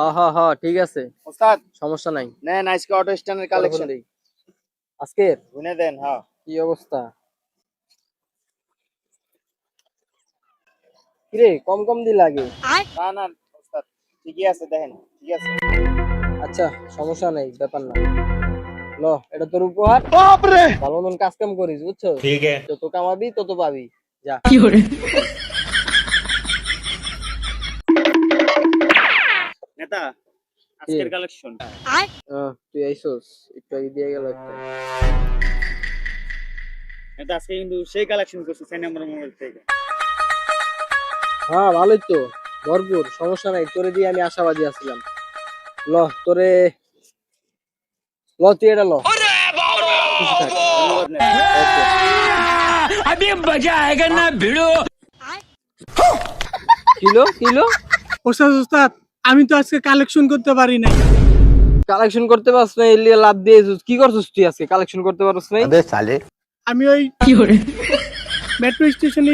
হ্যাঁ হ্যাঁ হ্যাঁ ঠিক আছে, ওস্তাদ সমস্যা নাই। নেন আজকে অটো স্ট্যান্ডের কালেকশন আজকের গুনে দেন। হ্যাঁ কি অবস্থা? কিরে কম কম দি লাগে। না না ওস্তাদ ঠিকই আছে, দেখেন ঠিক আছে। আচ্ছা সমস্যা নেই, ব্যাপার না। ল এটা তোর উপহার। বাপরে, ভালো মন কাজ কাম করিস, বুঝছো? ঠিক আছে, যত কামাবি তত পাবি। যা। কি করে? নেতা আজকের কালেকশন। তুই আইছস, একটু আগে দিয়ে গেল একটা। নেতা আজকে কিন্তু সেই কালেকশন করছে 6 নম্বর মোবাইল থেকে। হ্যাঁ ভালোই তো, ভরপুর, সমস্যা নাই। তোরে দিয়ে আমি আশাবাদী আছিলাম। ল তোরে, ল তুই এটা ল। খুশি থাক। ধন্যবাদ নেতা। ওকে। अभी मजा आएगा ना भिड़ो। কিলো কিলো ওস্তাদ ওস্তাদ আমি তো আজকে কালেকশন করতে পারি নাই। কালেকশন করতে পারছ না, এলিয়া লাভ দিয়ে কি করছিস তুই আজকে? কালেকশন করতে পারছ না? আমি ওই মেট্রো স্টেশনে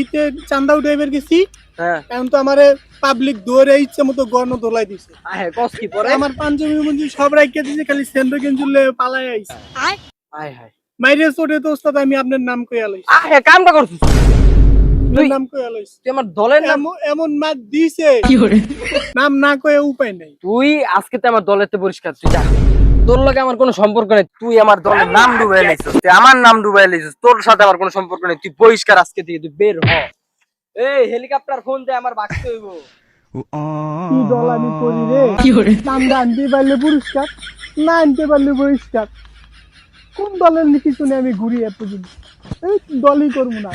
ইতে চান্দা উঠাইবার গেছি। হ্যাঁ এখন তো আমারে পাবলিক দৌড়ে ইচ্ছে মতো গণ দোলাই দিছে। হ্যাঁ, কস কি পরে? আমার পাঞ্জাবি মঞ্জি সব রাইখে দিছে, খালি সেন্ডো গেঞ্জুলে পালাই আইছে। আয় হায়, মাইরে চোটে তো ওস্তাদ আমি আপনার নাম কইয়া লইছি। আয় কামটা করছিস আপনার নাম কইয়া লইছি। তুই আমার দলের নাম। এমন মার দিছে নাম না কয়ে উপায় নাই। তুই আজকে তো আমার দলেতে পরিষ্কার, তুই যা। তোর লগে আমার কোনো সম্পর্ক নেই, তুই আমার দলের নাম ডুবাই লাইছিস, তুই আমার নাম ডুবাই লাইছিস, তোর সাথে আমার কোনো সম্পর্ক নেই, তুই পরিষ্কার আজকে থেকে, তুই বের হ। এই হেলিকপ্টার ফোন দে, আমার বাঁচতে হইব। কি দল আমি করি রে? চান্দা আনতে পারলে পুরস্কার, না আনতে পারলে বহিষ্কার। কোন দলের নীতি শুনে আমি ঘুরি এতদিন? এই দলই করবো না।